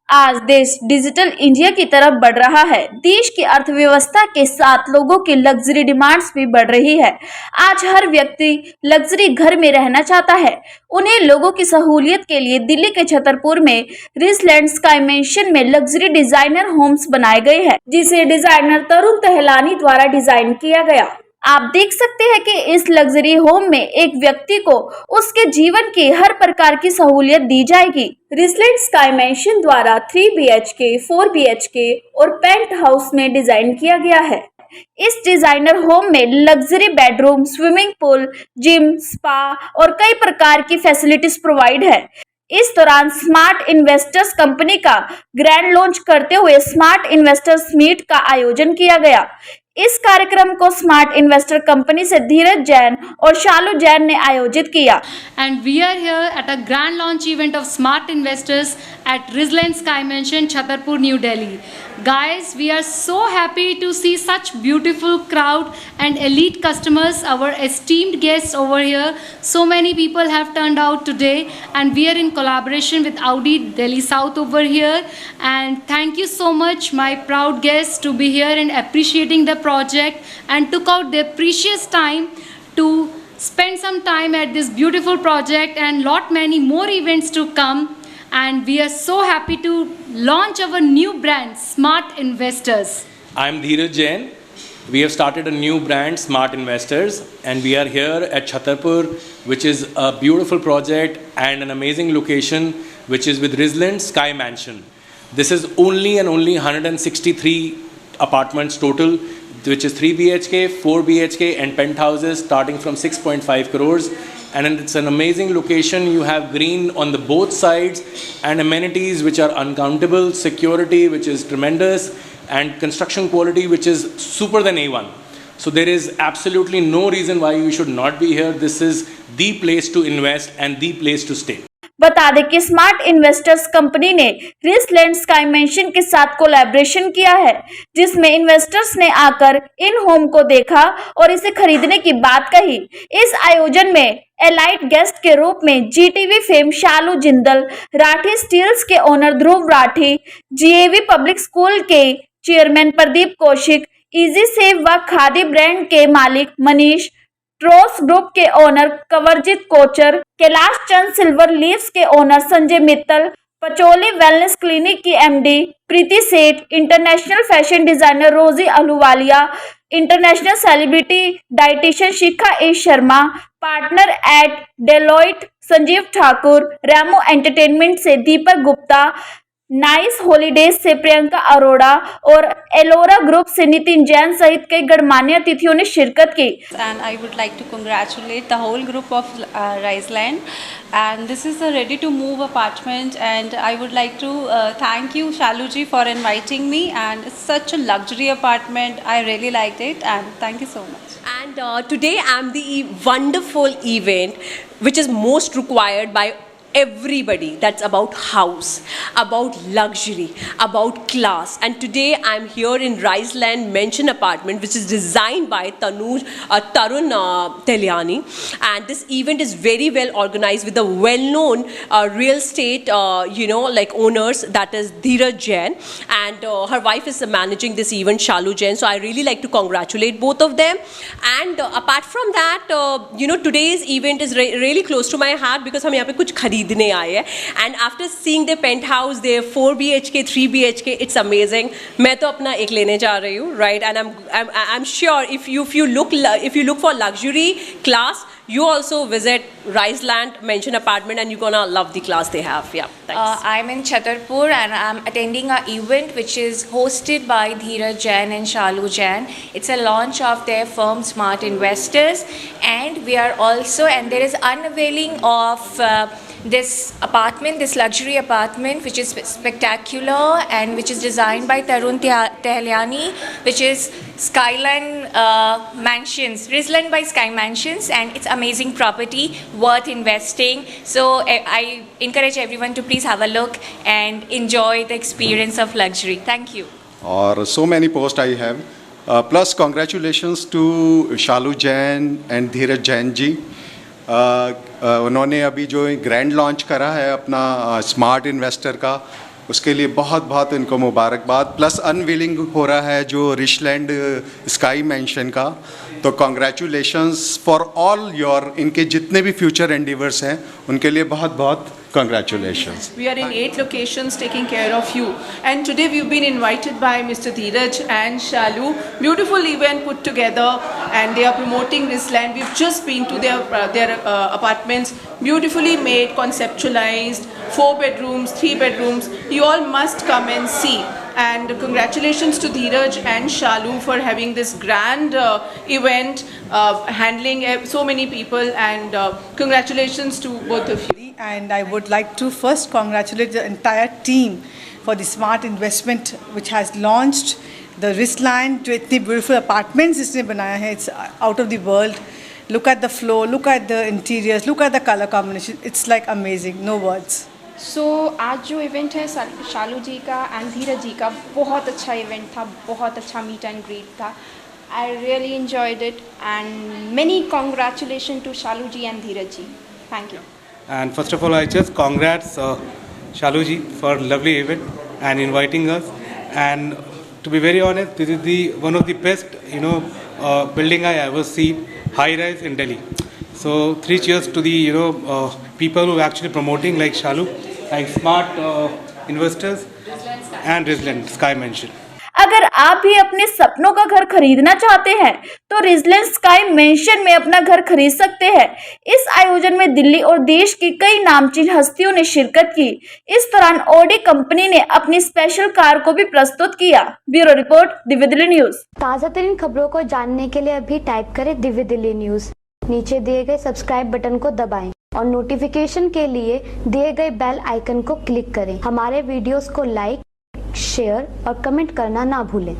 आज देश digital India की तरफ बढ़ रहा है। देश की अर्थव्यवस्था के साथ लोगों की लग्जरी डिमांड्स भी बढ़ रही है। आज हर व्यक्ति लग्जरी घर में रहना चाहता है। उन्हें लोगों की सहूलियत के लिए दिल्ली के छतरपुर में रिजलैंड स्काई मैंशन में लग्जरी डिजाइनर होम्स बनाए गए हैं, जिसे डिजाइनर तरुण टहलानी द्वारा डिजाइन किया गया। आप देख सकते हैं कि इस लग्जरी होम में एक व्यक्ति को उसके जीवन की हर प्रकार की सहूलियत दी जाएगी। रिजलैंड स्काई मैंशन द्वारा 3 BHK, 4 BHK और पेंट हाउस में डिजाइन किया गया है। इस डिजाइनर होम में luxury bedroom, swimming pool, gym, spa और कई प्रकार की फैसिलिटीज प्रोवाइड है। इस दौरान स्मार्ट इन्वेस्टर्स कंपनी का ग्रैंड लॉन्च करते हुए स्मार्ट इन्वेस्टर्स मीट का आयोजन किया गया। इस कार्यक्रम को स्मार्ट इन्वेस्टर कंपनी से धीरज जैन और शालू जैन ने आयोजित किया। And we are here at a grand launch event of Smart Investors at Rizland Sky Mansion, Chhatarpur, New Delhi. Guys, we are so happy to see such beautiful crowd and elite customers, our esteemed guests over here. So many people have turned out today, and we are in collaboration with Audi Delhi South over here. And thank you so much, my proud guests, to be here and appreciating the project and took out their precious time to spend some time at this beautiful project, and lot many more events to come. And we are so happy to launch our new brand, Smart Investors. I'm Dheeraj Jain. We have started a new brand, Smart Investors, and we are here at Chhatarpur, which is a beautiful project and an amazing location, which is with Rizland Sky Mansion. This is only and only 163 apartments total, which is 3 BHK, 4 BHK and penthouses starting from 6.5 crores. And it's an amazing location. You have green on the both sides and amenities which are uncountable, security which is tremendous, and construction quality which is super than A1. So there is absolutely no reason why you should not be here. This is the place to invest and the place to stay. बता दें कि smart investors company ने रिजलैंड sky mention के साथ collaboration किया है, जिसमें investors ने आकर इन होम को देखा और इसे खरीदने की बात कही। इस आयोजन में एलाइट गेस्ट के रूप में GTV फेम शालू जिंदल, राठी स्टील्स के owner Dhruv Rathee, GAV public school के chairman Pradeep Kaushik, easy save व खादी ब्रांड के मालिक मनीष, ट्रोस ग्रुप के owner Kanwarjeet Kochhar, Kailash Chand silver leaves के owner Sanjay Mittal, patchouli wellness clinic की MD प्रीति सेठ, इंटरनेशनल फैशन डिजाइनर रोजी अहलूवालिया, इंटरनेशनल सेलिब्रिटी डाइटिशियन शिखा ए Sharma, partner eight Deloitte Sanjeev Thakur, रेमो एंटरटेनमेंट से दीपक गुप्ता, नाइस हॉलीडेज से प्रियंका अरोड़ा और एलोरा ग्रुप से नितिन जैन सहित कई गणमान्य अतिथियों ने शिरकत की। And I would like to congratulate the whole group of Riseland, and this is a ready to move apartment, and I would like to thank you Shaluji for inviting me, and it's such a luxury apartment. I really liked it, and thank you so much. And today I'm the wonderful event which is most required by everybody, that's about house, about luxury, about class. And today I'm here in Riseland Mansion apartment, which is designed by Tarun Teliani, and this event is very well organized with the well-known real estate like owners, that is Dheeraj Jain, and her wife is managing this event, Shalu Jain. So I really like to congratulate both of them. And apart from that, today's event is really close to my heart because हम यहाँ पे कुछ खरीदने आए हैं, and after seeing the penthouse, their 4 BHK, 3 BHK, it's amazing. मैं तो अपना एक लेने जा रही हूँ, right? And I'm sure if you look for luxury class, you also visit Riseland Mansion apartment, and you're gonna love the class they have. Yeah, thanks. I'm in Chhatarpur, and I'm attending an event which is hosted by Dheeraj Jain and Shalu Jain. It's a launch of their firm Smart Investors, and we are also, and there is unveiling of this apartment, this luxury apartment, which is spectacular and which is designed by Tarun Teliani, which is Skyline Mansions, Rizland by Sky Mansions, and it's amazing property, worth investing. So I encourage everyone to please have a look and enjoy the experience of luxury. Thank you. Or so many posts I have. Plus congratulations to Shalu Jain and Dheeraj Jain ji. उन्होंने अभी जो grand launch करा है अपना smart investor का, उसके लिए बहुत बहुत इनको मुबारकबाद। प्लस अनवीलिंग हो रहा है जो रिचलैंड स्काई मैंशन का, तो कॉन्ग्रेचुलेशंस फॉर ऑल योर, इनके जितने भी फ्यूचर एंडीवर्स हैं उनके लिए बहुत बहुत congratulations. We are in 8 locations taking care of you, and today we've been invited by Mr. Dheeraj and Shalu. Beautiful event put together, and they are promoting this land. We've just been to their apartments, beautifully made, conceptualized, 4 bedrooms, 3 bedrooms. You all must come and see. And congratulations to Dheeraj and Shalu for having this grand event, handling so many people, and congratulations to both of you. And I would like to first congratulate the entire team for the smart investment which has launched the Rizland जो इतनी beautiful apartments इसने बनाया है, it's out of the world. Look at the floor, look at the interiors, look at the color combination, it's like amazing, no words. सो आज जो event है शालू जी का and Dheeraj जी का बहुत अच्छा इवेंट था, बहुत अच्छा मीट एंड ग्रीट था. I really enjoyed it and many congratulation to Shalu ji and Dheeraj ji. Thank you. And first of all, I just congrats Shalu ji for lovely event and inviting us. And to be very honest, this is one of the best building I ever seen, high rise in Delhi. So 3 cheers to the people who are actually promoting like Shalu, like smart investors and Rizland Sky Mansion. अगर आप भी अपने सपनों का घर खरीदना चाहते हैं तो रिजलेंट स्काई मेंशन में अपना घर खरीद सकते हैं। इस आयोजन में दिल्ली और देश की कई नामचीन हस्तियों ने शिरकत की। इस दौरान ऑडी कंपनी ने अपनी स्पेशल कार को भी प्रस्तुत किया। Bureau report, Divya Delhi news. ताज़ा तरीन खबरों को जानने के लिए अभी टाइप करें दिव्य दिल्ली न्यूज। नीचे दिए गए सब्सक्राइब बटन को दबाएं और नोटिफिकेशन के लिए दिए गए बेल आइकन को क्लिक करें। हमारे वीडियोस को लाइक, शेयर और कमेंट करना ना भूलें।